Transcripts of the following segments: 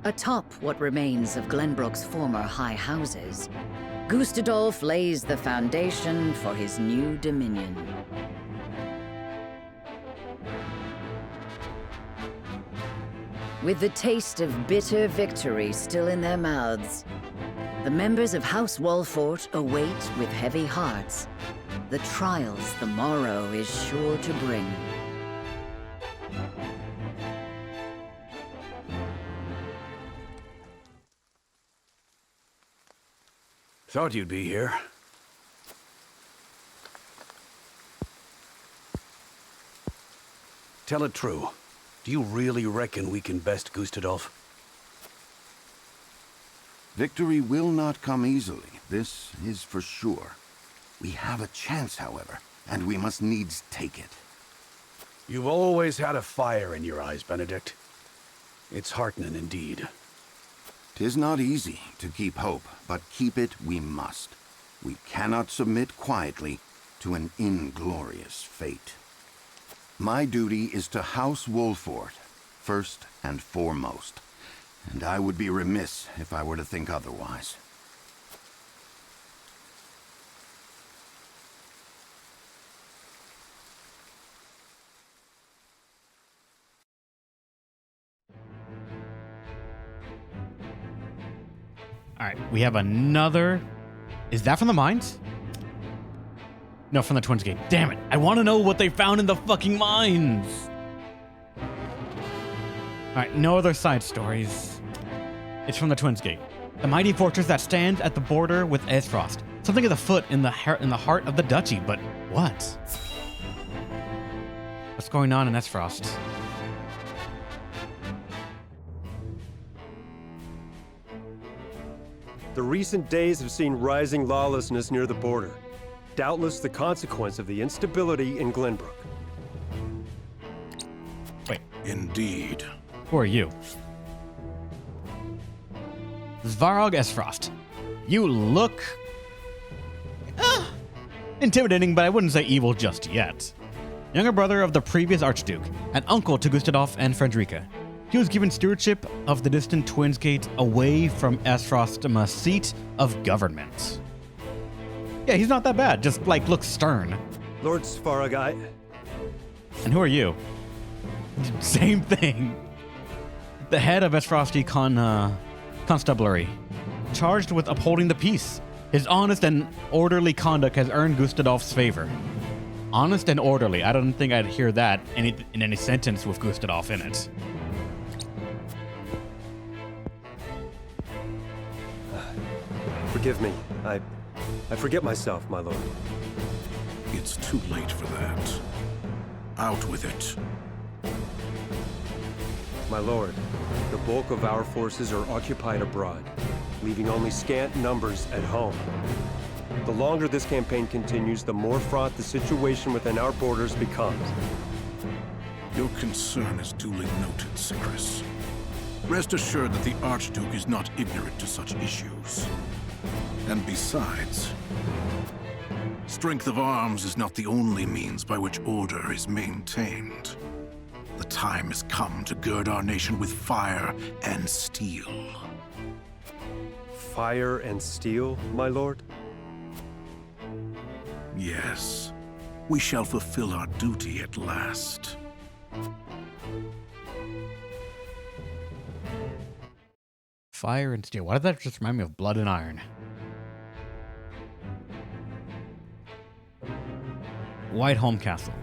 Atop what remains of Glenbrook's former high houses, Gustadolf lays the foundation for his new dominion. With the taste of bitter victory still in their mouths, the members of House Walfort await with heavy hearts the trials the morrow is sure to bring. Thought you'd be here. Tell it true. Do you really reckon we can best Gustadolf? Victory will not come easily, this is for sure. We have a chance, however, and we must needs take it. You've always had a fire in your eyes, Benedict. It's heartening indeed. 'Tis not easy to keep hope, but keep it we must. We cannot submit quietly to an inglorious fate. My duty is to House Wolfort, first and foremost, and I would be remiss if I were to think otherwise. All right, we have another. Is that from the mines? No, from the Twins Gate. Damn it! I want to know what they found in the fucking mines. All right, no other side stories. It's from the Twins Gate, the mighty fortress that stands at the border with Aesfrost. Something of the foot in the heart of the duchy, but what? What's going on in Aesfrost? The recent days have seen rising lawlessness near the border. Doubtless the consequence of the instability in Glenbrook. Wait, Indeed. who are you? Svarog Aesfrost. You look intimidating, but I wouldn't say evil just yet. Younger brother of the previous Archduke, and uncle to Gustadolf and Frederica. He was given stewardship of the distant Twins Gate away from Aesfrost's seat of government. Yeah, he's not that bad, just like looks stern. Lord Svarog, And who are you? Same thing. The head of Aesfrosti Constabulary, charged with upholding the peace. His honest and orderly conduct has earned Gustadolf's favor. Honest and orderly. I don't think I'd hear that in any sentence with Gustadolf in it. forgive me. I forget myself, my lord. It's too late for that. Out with it. My lord, the bulk of our forces are occupied abroad, leaving only scant numbers at home. The longer this campaign continues, the more fraught the situation within our borders becomes. Your concern is duly noted, Sickris. Rest assured that the Archduke is not ignorant to such issues. And besides, strength of arms is not the only means by which order is maintained. The time has come to gird our nation with fire and steel. Fire and steel, my lord? Yes, we shall fulfill our duty at last. Fire and steel. Why did that just remind me of Blood and Iron? Whiteholm Castle.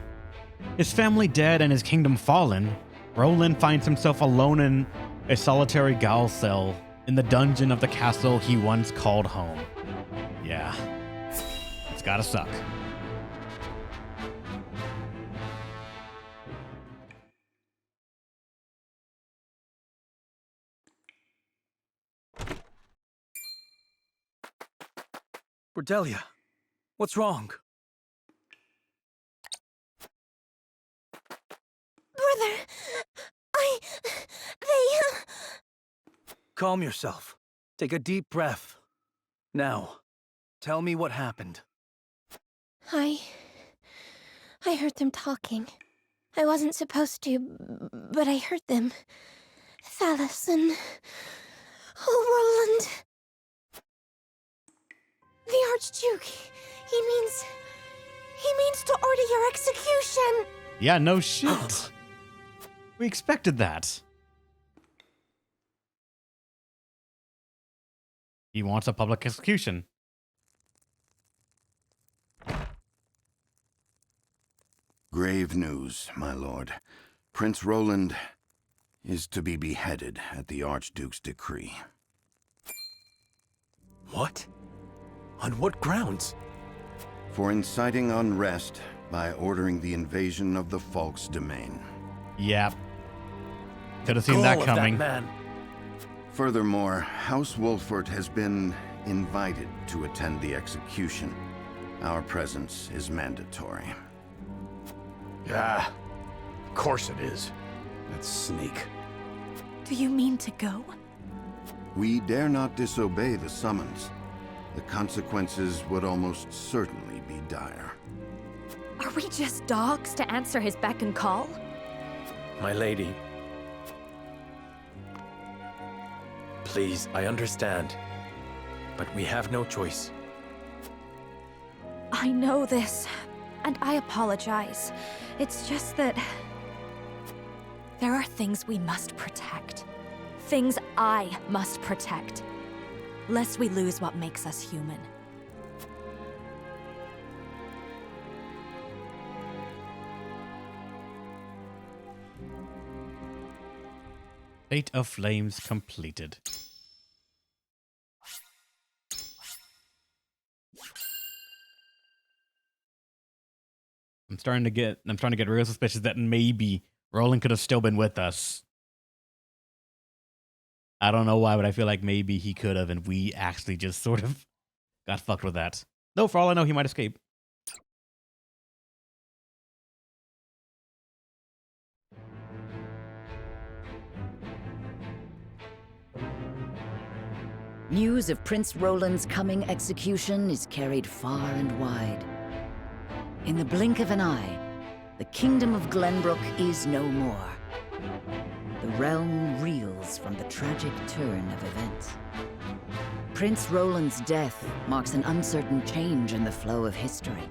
His family dead and his kingdom fallen, Roland finds himself alone in a solitary gaol cell in the dungeon of the castle he once called home. Yeah, it's gotta suck. Cordelia, what's wrong? Brother, Calm yourself. Take a deep breath. Now, tell me what happened. I heard them talking. I wasn't supposed to, but I heard them. Thalison. Oh, Roland. The Archduke. He means to order your execution. Yeah, no shit. We expected that. He wants a public execution. Grave news, my lord. Prince Roland is to be beheaded at the Archduke's decree. What? On what grounds? For inciting unrest by ordering the invasion of the Falk's domain. Yep. Could have seen that coming. That man. Furthermore, House Wolford has been invited to attend the execution. Our presence is mandatory. Yeah, of course it is. That sneak. Do you mean to go? We dare not disobey the summons. The consequences would almost certainly be dire. Are we just dogs to answer his beck and call? My lady. Please, I understand. But we have no choice. I know this, and I apologize. It's just that there are things we must protect. Things I must protect. Lest we lose what makes us human. Fate of Flames completed. I'm starting to get real suspicious that maybe Roland could have still been with us. I don't know why, but I feel like maybe he could have, and we actually just sort of got fucked with that. Though, for all I know, he might escape. News of Prince Roland's coming execution is carried far and wide. In the blink of an eye, the kingdom of Glenbrook is no more. The realm reels from the tragic turn of events. Prince Roland's death marks an uncertain change in the flow of history.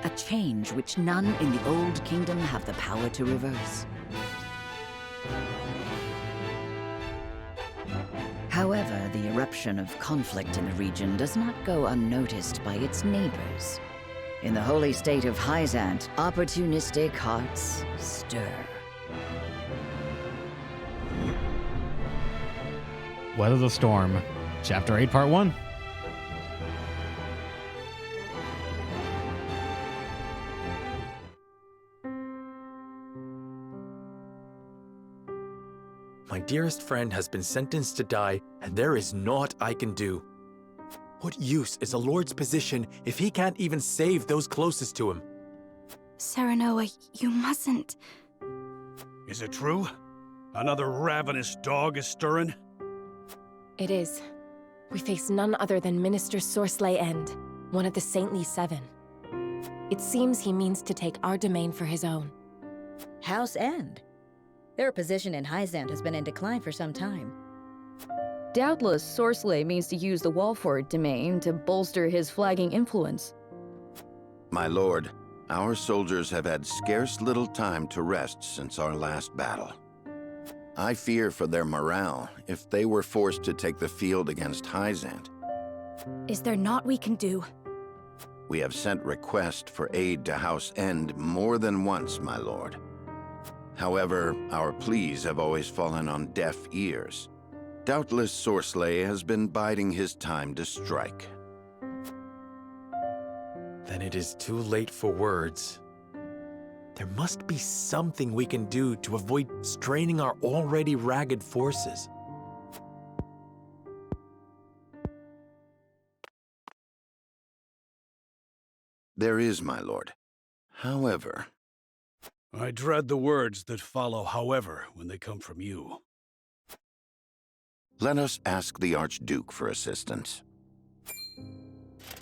A change which none in the Old Kingdom have the power to reverse. However, the eruption of conflict in the region does not go unnoticed by its neighbors. In the holy state of Hyzant, opportunistic hearts stir. Weather the Storm, Chapter 8, Part 1. My dearest friend has been sentenced to die, and there is naught I can do. What use is a lord's position if he can't even save those closest to him? Serenoa, you mustn't. Is it true? Another ravenous dog is stirring? It is. We face none other than Minister Sorsley End, one of the Saintly Seven. It seems he means to take our domain for his own. House End? Their position in Hyzant has been in decline for some time. Doubtless, Sorsley means to use the Walford domain to bolster his flagging influence. My lord, our soldiers have had scarce little time to rest since our last battle. I fear for their morale if they were forced to take the field against Hyzant. Is there naught we can do? We have sent request for aid to House End more than once, my lord. However, our pleas have always fallen on deaf ears. Doubtless Sorsley has been biding his time to strike. Then it is too late for words. There must be something we can do to avoid straining our already ragged forces. There is, my lord. However... I dread the words that follow however when they come from you. Let us ask the Archduke for assistance.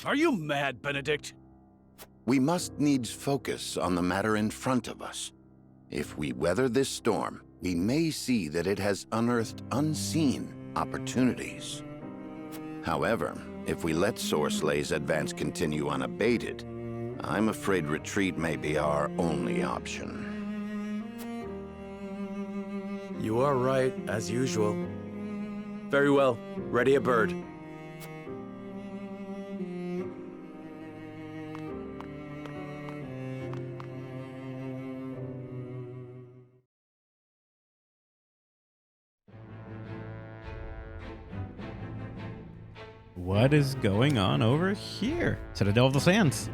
Are you mad, Benedict? We must needs focus on the matter in front of us. If we weather this storm, we may see that it has unearthed unseen opportunities. However, if we let Sorslay's advance continue unabated, I'm afraid retreat may be our only option. You are right, as usual. Very well. Ready a bird. What is going on over here? Citadel of the Sands.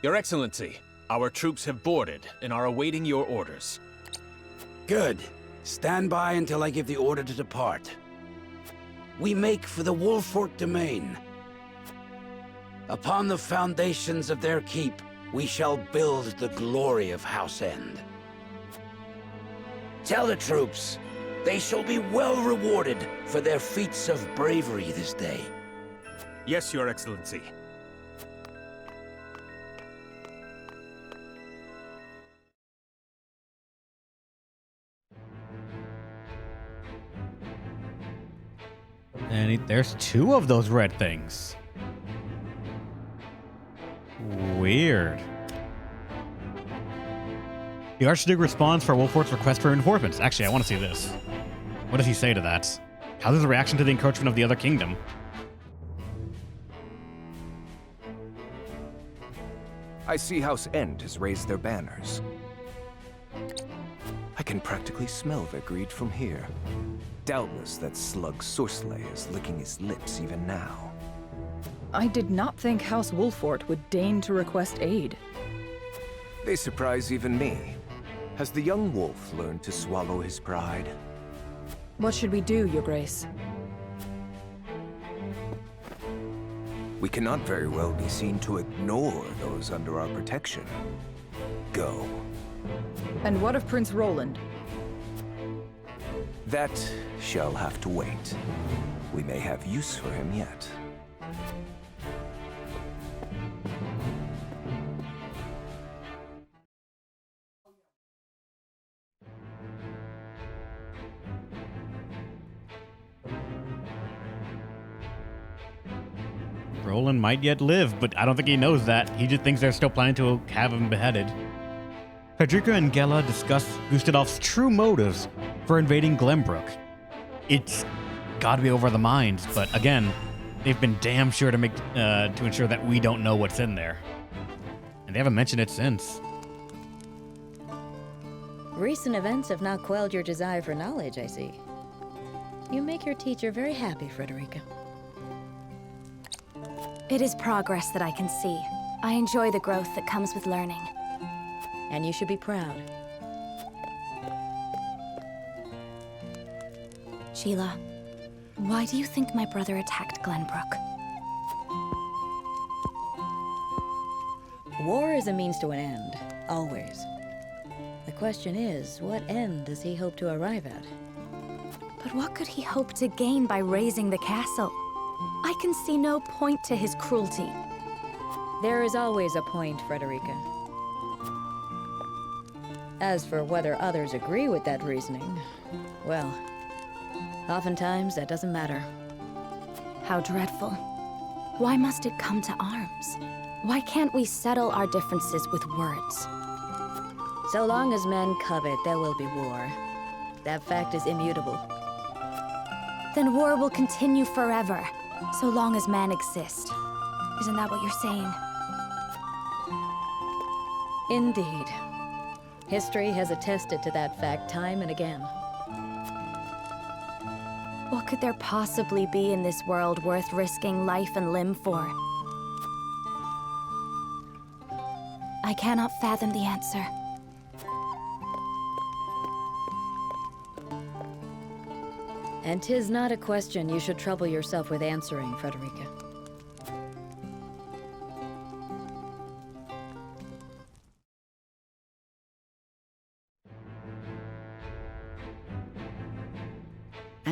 Your Excellency, our troops have boarded and are awaiting your orders. Good. Stand by until I give the order to depart. We make for the Wolfort domain. Upon the foundations of their keep, we shall build the glory of House End. Tell the troops, they shall be well rewarded for their feats of bravery this day. Yes, Your Excellency. And there's two of those red things. Weird. The Archduke responds for Wolfort's request for reinforcements. Actually, I want to see this. What does he say to that? How's his reaction to the encroachment of the other kingdom? I see House End has raised their banners. I can practically smell their greed from here. Doubtless that slug Sorsley is licking his lips even now. I did not think House Wolfort would deign to request aid. They surprise even me. Has the young wolf learned to swallow his pride? What should we do, Your Grace? We cannot very well be seen to ignore those under our protection. Go. And what of Prince Roland? That shall have to wait. We may have use for him yet. Roland might yet live, but I don't think he knows that. He just thinks they're still planning to have him beheaded. Frederica and Gela discuss Gustadolf's true motives for invading Glenbrook. It's gotta be over the mines, but again, they've been damn sure to make to ensure that we don't know what's in there. And they haven't mentioned it since. Recent events have not quelled your desire for knowledge, I see. You make your teacher very happy, Frederica. It is progress that I can see. I enjoy the growth that comes with learning. And you should be proud. Sheila, why do you think my brother attacked Glenbrook? War is a means to an end, always. The question is, what end does he hope to arrive at? But what could he hope to gain by razing the castle? I can see no point to his cruelty. There is always a point, Frederica. As for whether others agree with that reasoning, well, oftentimes that doesn't matter. How dreadful. Why must it come to arms? Why can't we settle our differences with words? So long as men covet, there will be war. That fact is immutable. Then war will continue forever, so long as men exist. Isn't that what you're saying? Indeed. History has attested to that fact time and again. What could there possibly be in this world worth risking life and limb for? I cannot fathom the answer. And 'tis not a question you should trouble yourself with answering, Frederica.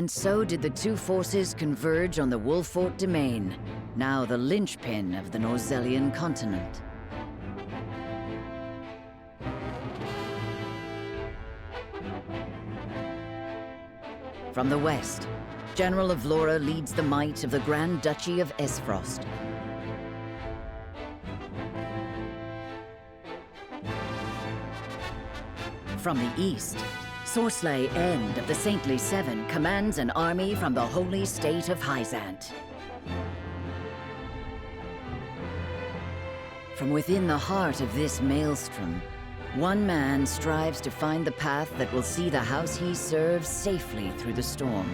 And so did the two forces converge on the Wolfort domain, now the linchpin of the Norzellian continent. From the west, General Avlora leads the might of the Grand Duchy of Aesfrost. From the east, Sorsley End of the Saintly Seven commands an army from the holy state of Hyzant. From within the heart of this maelstrom, one man strives to find the path that will see the house he serves safely through the storm.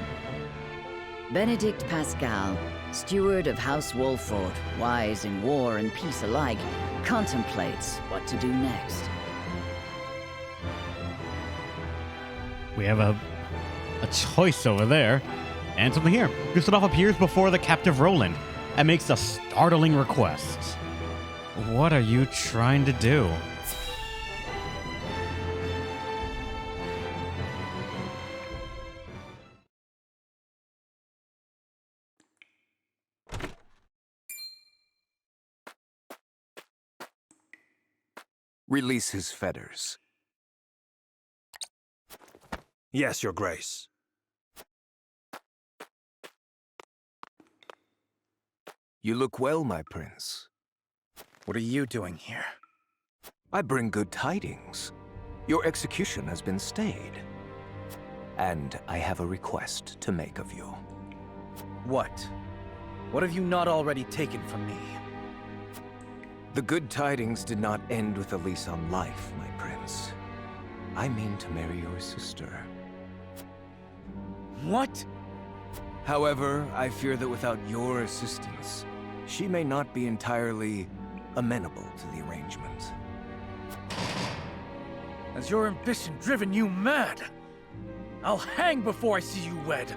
Benedict Pascal, steward of House Wolfort, wise in war and peace alike, contemplates what to do next. We have a choice over there, and something here. Gustav appears before the captive Roland and makes a startling request. What are you trying to do? Release his fetters. Yes, Your Grace. You look well, my prince. What are you doing here? I bring good tidings. Your execution has been stayed. And I have a request to make of you. What? What have you not already taken from me? The good tidings did not end with a lease on life, my prince. I mean to marry your sister. What? However, I fear that without your assistance, she may not be entirely amenable to the arrangement. Has your ambition driven you mad? I'll hang before I see you wed.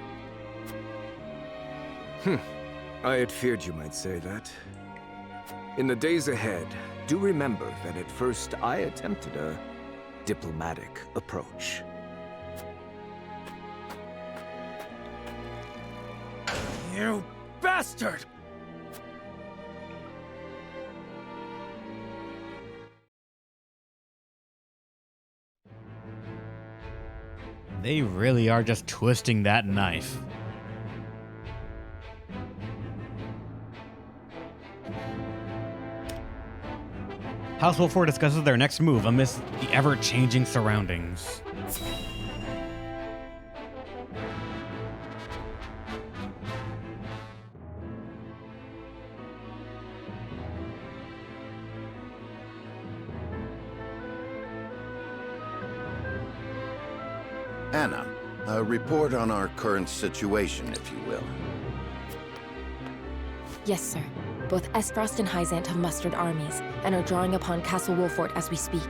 I had feared you might say that. In the days ahead, do remember that at first I attempted a diplomatic approach. You bastard! They really are just twisting that knife. House Wolfort discusses their next move amidst the ever-changing surroundings. Anna, a report on our current situation, if you will. Yes, sir. Both aesfrost and Hyzant have mustered armies, and are drawing upon Castle Wolfort as we speak.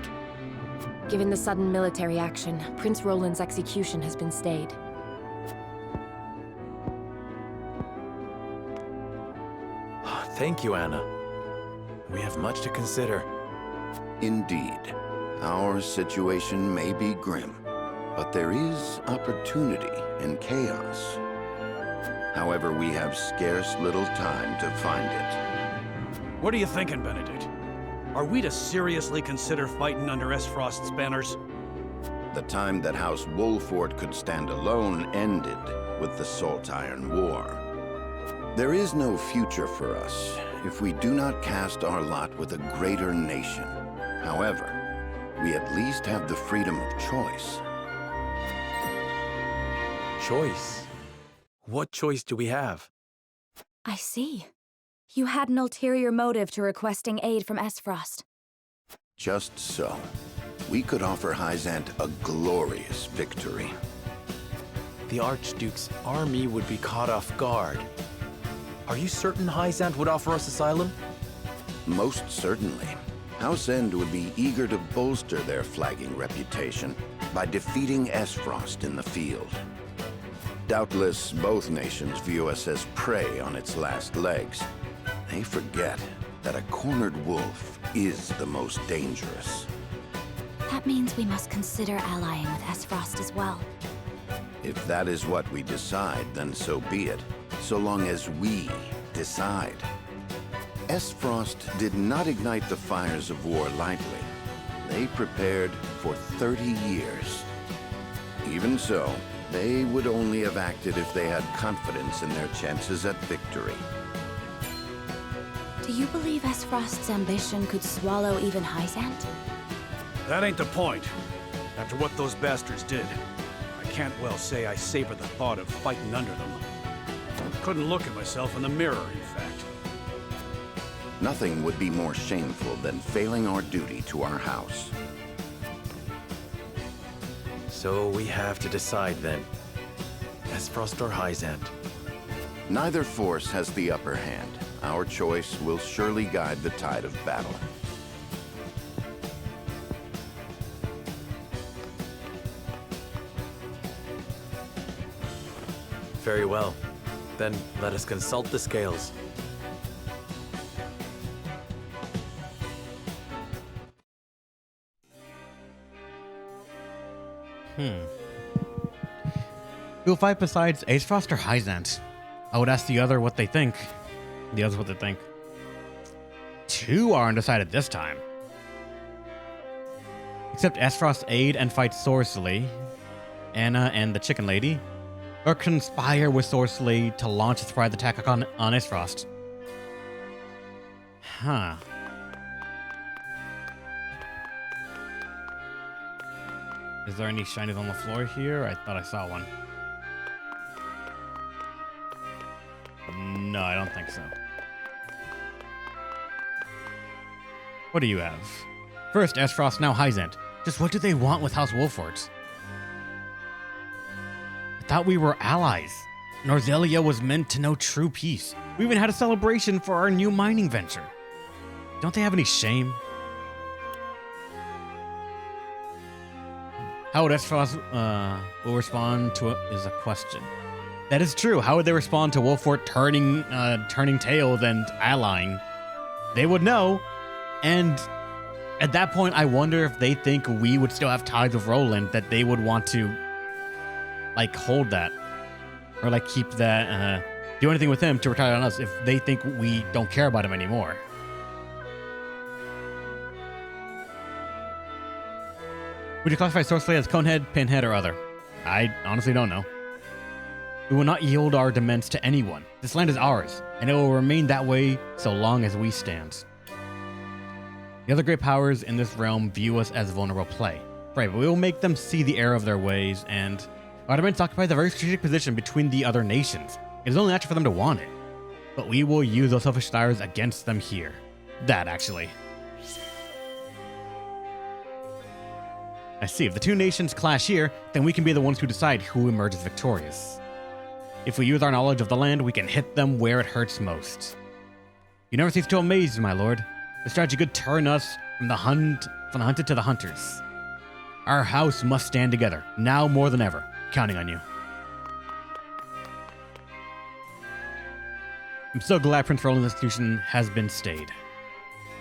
Given the sudden military action, Prince Roland's execution has been stayed. Thank you, Anna. We have much to consider. Indeed. Our situation may be grim, but there is opportunity in chaos. However, we have scarce little time to find it. What are you thinking, Benedict? Are we to seriously consider fighting under aesfrost's banners? The time that House Wolfort could stand alone ended with the Salt Iron War. There is no future for us if we do not cast our lot with a greater nation. However, we at least have the freedom of choice. Choice? What choice do we have? I see. You had an ulterior motive to requesting aid from aesfrost. Just so. We could offer Hyzant a glorious victory. The Archduke's army would be caught off guard. Are you certain Hyzant would offer us asylum? Most certainly. House End would be eager to bolster their flagging reputation by defeating aesfrost in the field. Doubtless, both nations view us as prey on its last legs. They forget that a cornered wolf is the most dangerous. That means we must consider allying with aesfrost as well. If that is what we decide, then so be it, so long as we decide. Aesfrost did not ignite the fires of war lightly. They prepared for 30 years. Even so, they would only have acted if they had confidence in their chances at victory. Do you believe aesfrost's ambition could swallow even Hyzant? That ain't the point. After what those bastards did, I can't well say I savor the thought of fighting under them. Couldn't look at myself in the mirror, in fact. Nothing would be more shameful than failing our duty to our house. So we have to decide then. Aesfrost or Hyzant? Neither force has the upper hand. Our choice will surely guide the tide of battle. Very well. Then let us consult the scales. Who'll fight besides aesfrost or Hyzant? I would ask the other what they think. The others what they think. Two are undecided this time. Except aesfrost aid and fight Sorcery, Anna and the Chicken Lady, or conspire with Sorcery to launch a surprise attack on aesfrost. Huh. Is there any shinies on the floor here? I thought I saw one. No, I don't think so. What do you have? First, aesfrost, now Hyzant. Just what do they want with House Wolfort? I thought we were allies. Norzelia was meant to know true peace. We even had a celebration for our new mining venture. Don't they have any shame? How would aesfrost will respond to is a question. That is true. How would they respond to Wolfort turning tails and allying? They would know, and at that point, I wonder if they think we would still have ties with Roland, that they would want to, like, hold that, or like keep that, do anything with him to retire on us if they think we don't care about him anymore. Would you classify Sorcery as Conehead, Pinhead, or other? I honestly don't know. We will not yield our demands to anyone. This land is ours, and it will remain that way so long as we stand. The other great powers in this realm view us as vulnerable prey, but we will make them see the error of their ways, and our demands occupy the very strategic position between the other nations. It is only natural for them to want it, but we will use those selfish desires against them here. That, actually. I see. If the two nations clash here, then we can be the ones who decide who emerges victorious. If we use our knowledge of the land, we can hit them where it hurts most. You never cease to amaze, my lord. The strategy could turn us from the hunted to the hunters. Our house must stand together, now more than ever. Counting on you. I'm so glad Prince Roland's execution has been stayed.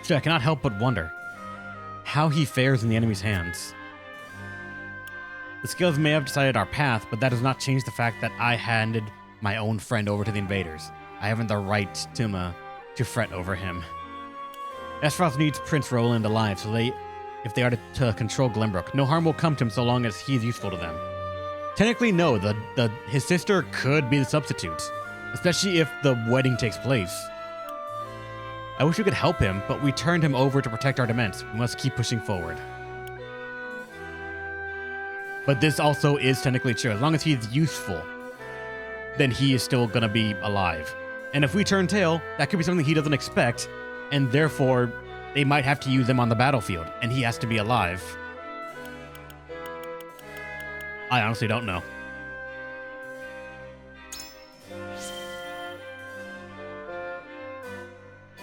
Still, I cannot help but wonder how he fares in the enemy's hands. The scales may have decided our path, but that does not change the fact that I handed my own friend over to the invaders. I haven't the right to fret over him. Aesfrost needs Prince Roland alive, so if they are to control Glenbrook, no harm will come to him so long as he is useful to them. Technically, no, his sister could be the substitute, especially if the wedding takes place. I wish we could help him, but we turned him over to protect our demands. We must keep pushing forward. But this also is technically true. As long as he's useful, then he is still going to be alive. And if we turn tail, that could be something he doesn't expect, and therefore they might have to use him on the battlefield, and he has to be alive. I honestly don't know.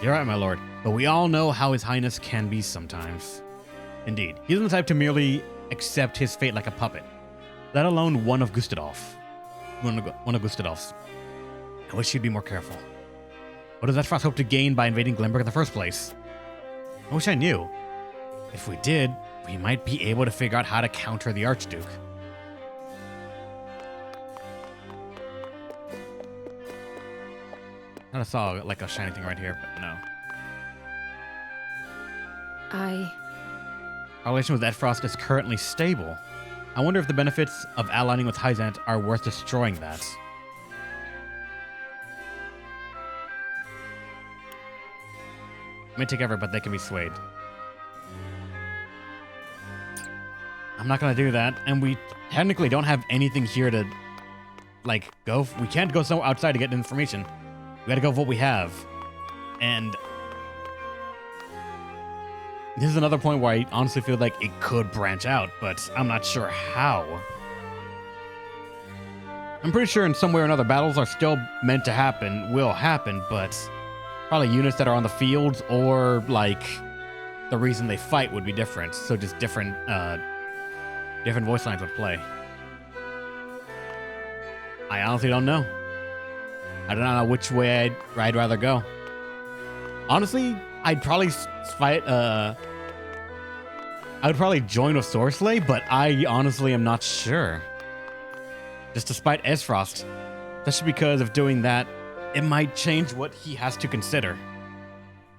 You're right, my lord, but we all know how His Highness can be sometimes. Indeed, he isn't the type to merely accept his fate like a puppet, let alone one of Gustadolf's. I wish he'd be more careful. What does Aesfrost hope to gain by invading Glenbrook in the first place? I wish I knew. If we did, we might be able to figure out how to counter the Archduke. I saw like a shiny thing right here, but no. Our relation with aesfrost is currently stable. I wonder if the benefits of aligning with Hyzant are worth destroying that. May take ever, but they can be swayed. I'm not gonna do that, and we technically don't have anything here to, like, go. We can't go somewhere outside to get information. We gotta go with what we have. And this is another point where I honestly feel like it could branch out, but I'm not sure how. I'm pretty sure in some way or another battles are still meant to happen, will happen, but probably units that are on the field or like the reason they fight would be different. So just different voice lines would play. I honestly don't know. I don't know which way I'd rather go. Honestly, I'd probably fight. I would probably join with Sorcerer, but I honestly am not sure. Just despite aesfrost, especially because of doing that, it might change what he has to consider.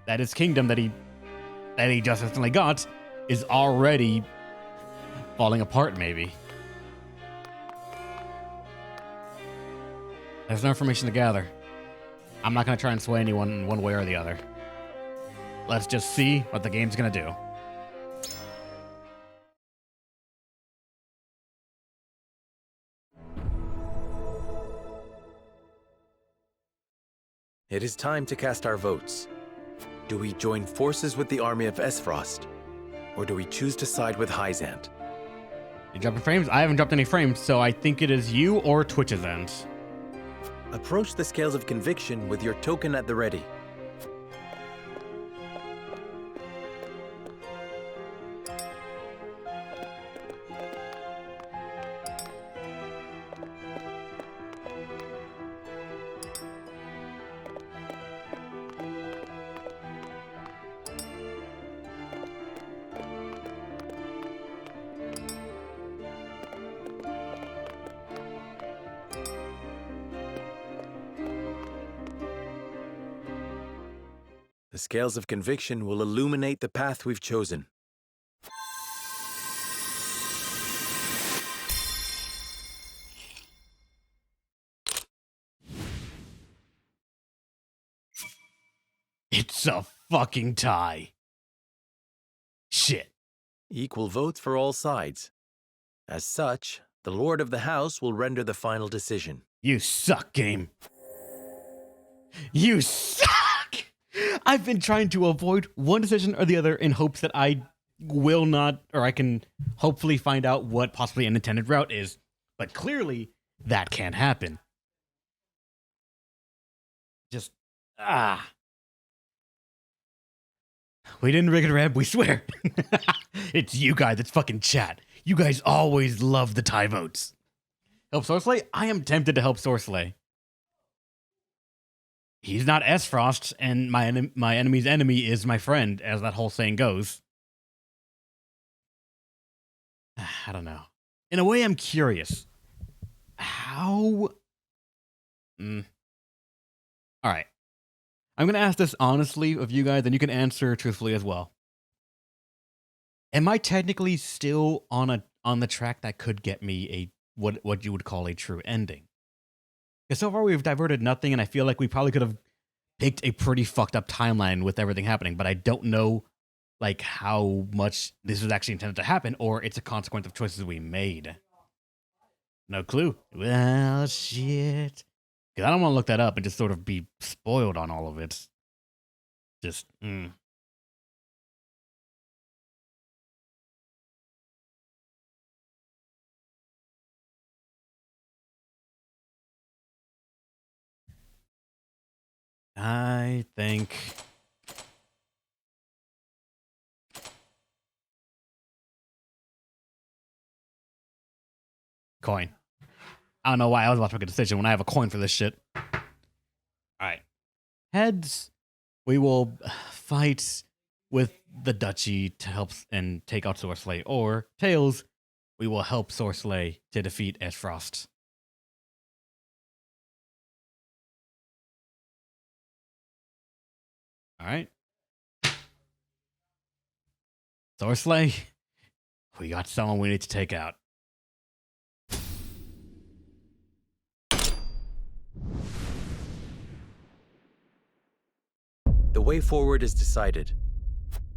That his kingdom that he just instantly got is already falling apart. Maybe there's no information to gather. I'm not gonna try and sway anyone in one way or the other. Let's just see what the game's gonna do. It is time to cast our votes. Do we join forces with the army of aesfrost, or do we choose to side with Hyzant? You dropping frames? I haven't dropped any frames, so I think it is you or Twitch's end. Approach the scales of conviction with your token at the ready. The scales of conviction will illuminate the path we've chosen. It's a fucking tie. Shit. Equal votes for all sides. As such, the Lord of the House will render the final decision. You suck, game. You suck! I've been trying to avoid one decision or the other in hopes that I will not, or I can hopefully find out what possibly an intended route is. But clearly, that can't happen. Just, We didn't rig it, Reb, we swear. It's you guys that's fucking chat. You guys always love the tie votes. Help Sorcerer? I am tempted to help Sorcerer. He's not aesfrost, and my enemy's enemy is my friend, as that whole saying goes. I don't know. In a way, I'm curious. How? All right. I'm going to ask this honestly of you guys, and you can answer truthfully as well. Am I technically still on the track that could get me a what you would call a true ending? Because so far we've diverted nothing, and I feel like we probably could have picked a pretty fucked up timeline with everything happening, but I don't know like how much this was actually intended to happen, or it's a consequence of choices we made. No clue. Well, shit. Because I don't want to look that up and just sort of be spoiled on all of it. Just, I think coin. I don't know why I was about to make a decision when I have a coin for this shit. All right. Heads, we will fight with the duchy to help and take out Sorcerer. Or tails, we will help Sorcerer to defeat aesfrost. All right. Sorsley, we got someone we need to take out. The way forward is decided.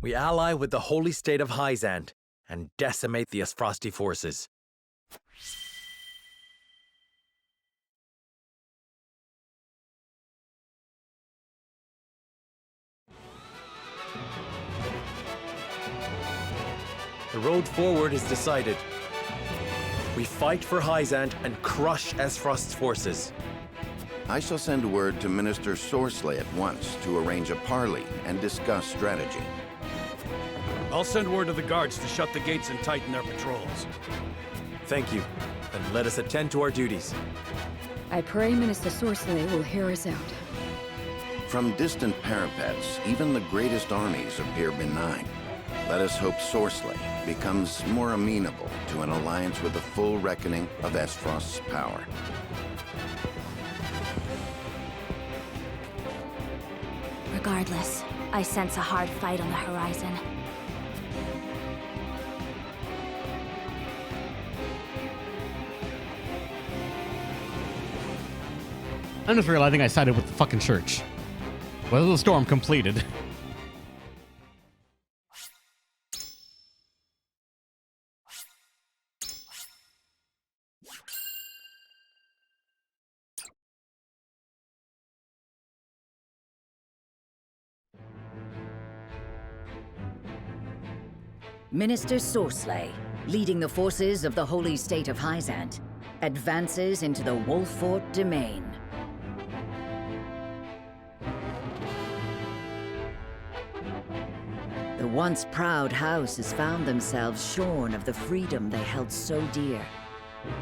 We ally with the holy state of Hyzant and decimate the aesfrosti forces. The road forward is decided. We fight for Hyzant and crush aesfrost's forces. I shall send word to Minister Sorsley at once to arrange a parley and discuss strategy. I'll send word to the guards to shut the gates and tighten their patrols. Thank you. Then let us attend to our duties. I pray Minister Sorsley will hear us out. From distant parapets, even the greatest armies appear benign. Let us hope Sorsley becomes more amenable to an alliance with the full reckoning of aesfrost's power. Regardless, I sense a hard fight on the horizon. I'm just realizing I sided with the fucking church. Well, the storm completed. Minister Sorsley, leading the forces of the Holy State of Hyzant, advances into the Wolfort domain. The once proud house has found themselves shorn of the freedom they held so dear,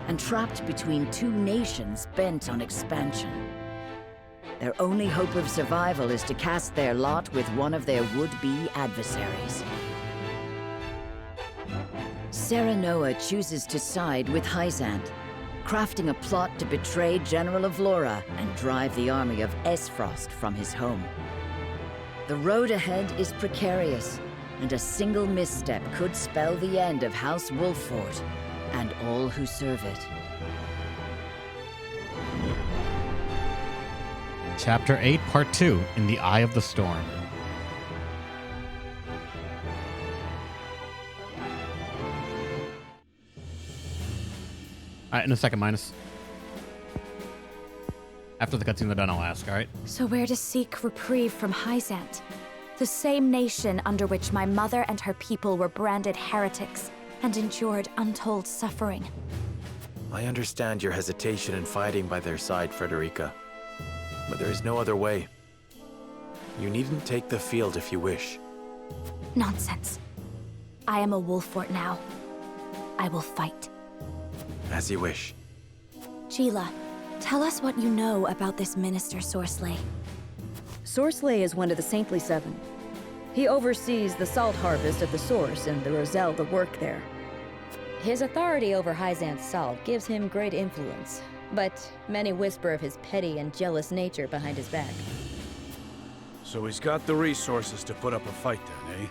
and trapped between two nations bent on expansion. Their only hope of survival is to cast their lot with one of their would-be adversaries. Serenoa chooses to side with Hyzant, crafting a plot to betray General Avlora and drive the army of aesfrost from his home. The road ahead is precarious, and a single misstep could spell the end of House Wolfort and all who serve it. Chapter 8, Part 2, In the Eye of the Storm. Alright, in a second, Minus. After the cutscenes are done, I'll ask, alright? So we're to seek reprieve from Hyzant, the same nation under which my mother and her people were branded heretics and endured untold suffering. I understand your hesitation in fighting by their side, Frederica. But there is no other way. You needn't take the field if you wish. Nonsense. I am a Wolfort now. I will fight. As you wish. Gila, tell us what you know about this Minister Sorsley. Sorsley is one of the Saintly Seven. He oversees the salt harvest at the source and the Roselle that work there. His authority over Hyzant's salt gives him great influence, but many whisper of his petty and jealous nature behind his back. So he's got the resources to put up a fight then, eh?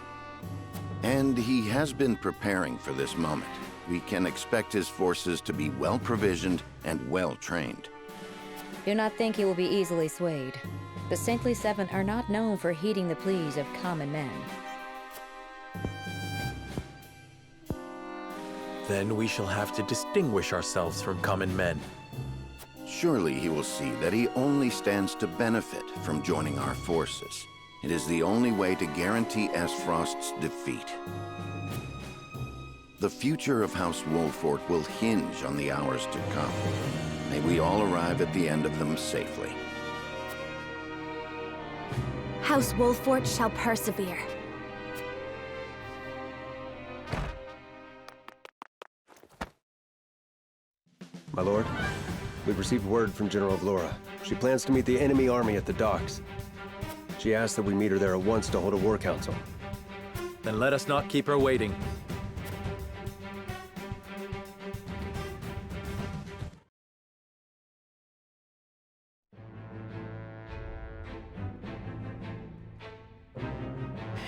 And he has been preparing for this moment. We can expect his forces to be well-provisioned and well-trained. Do not think he will be easily swayed. The Saintly Seven are not known for heeding the pleas of common men. Then we shall have to distinguish ourselves from common men. Surely he will see that he only stands to benefit from joining our forces. It is the only way to guarantee aesfrost's defeat. The future of House Wolfort will hinge on the hours to come. May we all arrive at the end of them safely. House Wolfort shall persevere. My lord, we've received word from General Avlora. She plans to meet the enemy army at the docks. She asked that we meet her there at once to hold a war council. Then let us not keep her waiting.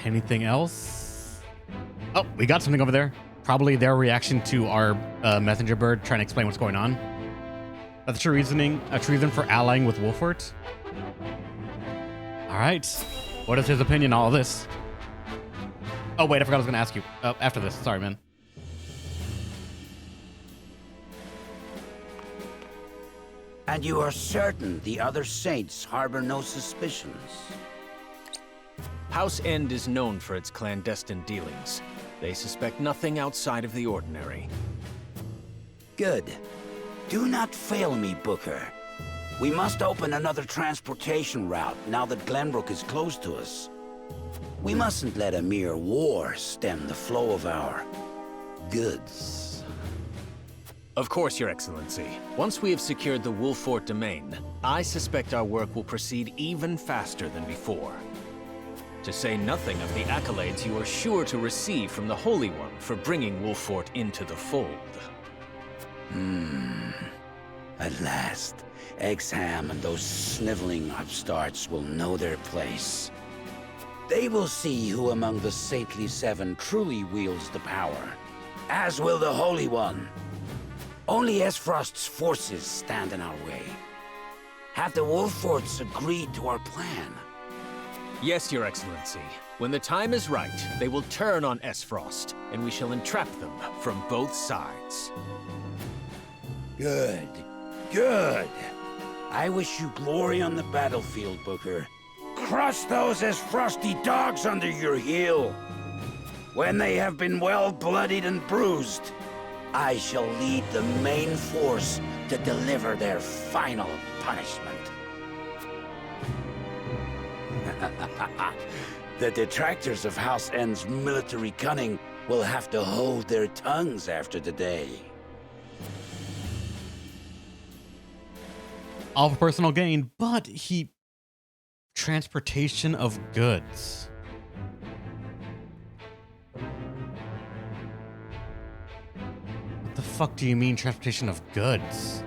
Anything else? Oh, we got something over there. Probably their reaction to our messenger bird trying to explain what's going on. That's a true reason for allying with Wolfort. All right. What is his opinion on all this? Oh, wait, I forgot I was going to ask you after this. Sorry, man. And you are certain the other saints harbor no suspicions? House End is known for its clandestine dealings. They suspect nothing outside of the ordinary. Good. Do not fail me, Booker. We must open another transportation route now that Glenbrook is close to us. We mustn't let a mere war stem the flow of our goods. Of course, Your Excellency. Once we have secured the Wolfort domain, I suspect our work will proceed even faster than before. To say nothing of the accolades you are sure to receive from the Holy One for bringing Wolfort into the fold. At last, Exham and those sniveling upstarts will know their place. They will see who among the Saintly Seven truly wields the power, as will the Holy One. Only aesfrost's forces stand in our way. Have the Wolforts agreed to our plan? Yes, Your Excellency. When the time is right, they will turn on aesfrost, and we shall entrap them from both sides. Good. Good. I wish you glory on the battlefield, Booker. Crush those aesfrosty dogs under your heel. When they have been well bloodied and bruised, I shall lead the main force to deliver their final punishment. The detractors of House End's military cunning will have to hold their tongues after today. All for personal gain, but transportation of goods. What the fuck do you mean transportation of goods?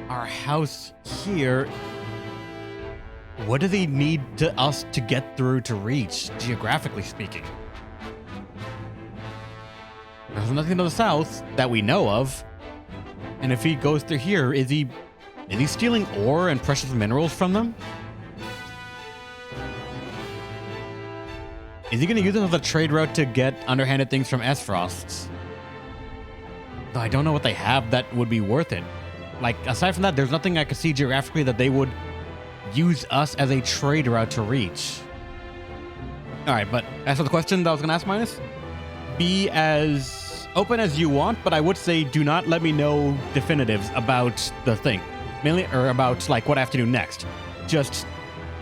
Our house here. What do they need us to get through to reach, geographically speaking? There's nothing to the south that we know of. And if he goes through here, is he stealing ore and precious minerals from them? Is he going to use it as a trade route to get underhanded things from aesfrost? Though I don't know what they have that would be worth it. Like, aside from that, there's nothing I could see geographically that they would use us as a trade route to reach. Alright, but as for the question that I was going to ask, Minus, be as open as you want, but I would say do not let me know definitives about the thing. Mainly, or about, like, what I have to do next. Just,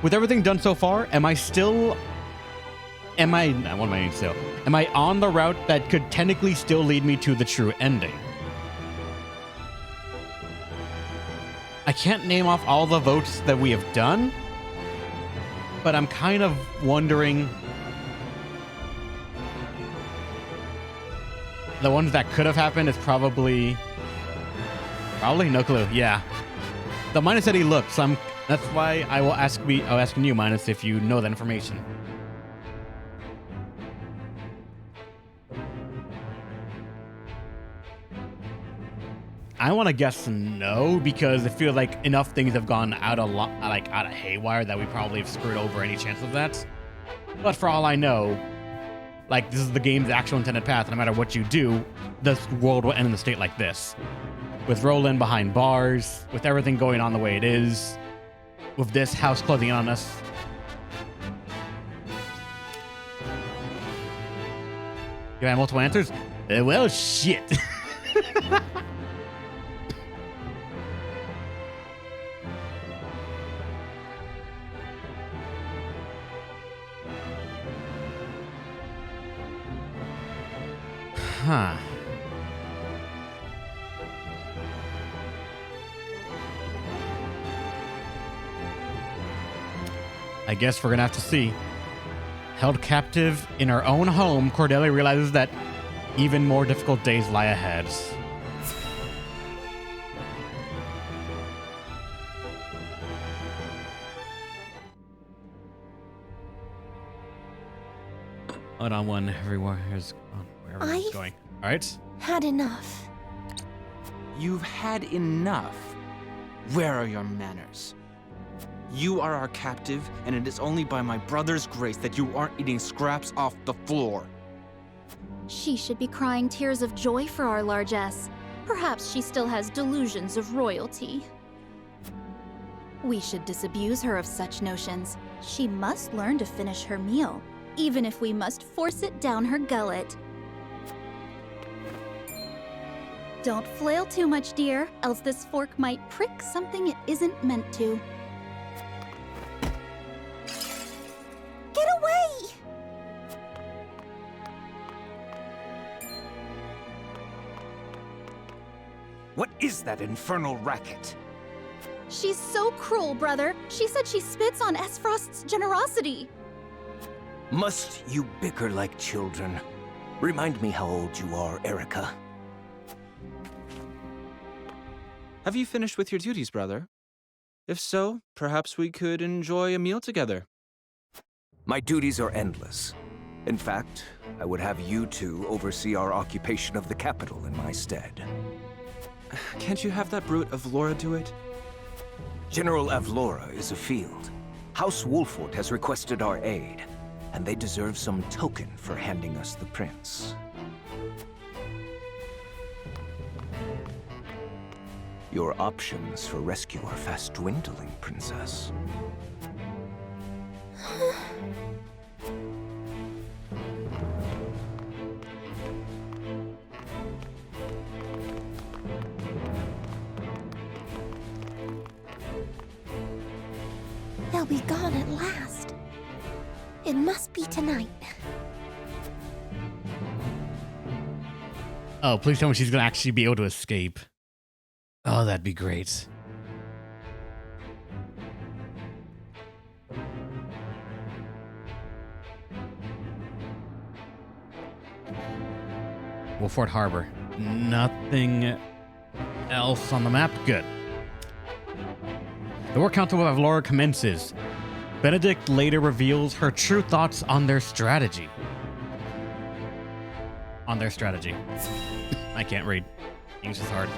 with everything done so far, am I on the route that could technically still lead me to the true ending? I can't name off all the votes that we have done, but I'm kind of wondering the ones that could have happened is probably no clue. Yeah, the Minus said he looked, so that's why I'll asking you, Minus, if you know that information. I want to guess no, because I feel like enough things have gone out of haywire that we probably have screwed over any chance of that. But for all I know, like, this is the game's actual intended path. No matter what you do, this world will end in a state like this. With Roland behind bars, with everything going on the way it is, with this house closing in on us. You have multiple answers? Well, shit. Huh. I guess we're gonna have to see. Held captive in our own home, Cordelia realizes that even more difficult days lie ahead. Hold on one. Wherever it's going. All right. Had enough. You've had enough. Where are your manners? You are our captive, and it is only by my brother's grace that you aren't eating scraps off the floor. She should be crying tears of joy for our largesse. Perhaps she still has delusions of royalty. We should disabuse her of such notions. She must learn to finish her meal, even if we must force it down her gullet. Don't flail too much, dear, else this fork might prick something it isn't meant to. Get away! What is that infernal racket? She's so cruel, brother. She said she spits on Aesfrost's generosity. Must you bicker like children? Remind me how old you are, Erica. Have you finished with your duties, brother? If so, perhaps we could enjoy a meal together. My duties are endless. In fact, I would have you two oversee our occupation of the capital in my stead. Can't you have that brute of Laura do it? General Avlora is afield. House Wolfort has requested our aid, and they deserve some token for handing us the prince. Your options for rescue are fast dwindling, Princess. They'll be gone at last. It must be tonight. Oh, please tell me she's gonna actually be able to escape. Oh, that'd be great. Wolfort Harbor. Nothing else on the map? Good. The War Council with Avlora commences. Benedict later reveals her true thoughts on their strategy. I can't read. English is hard.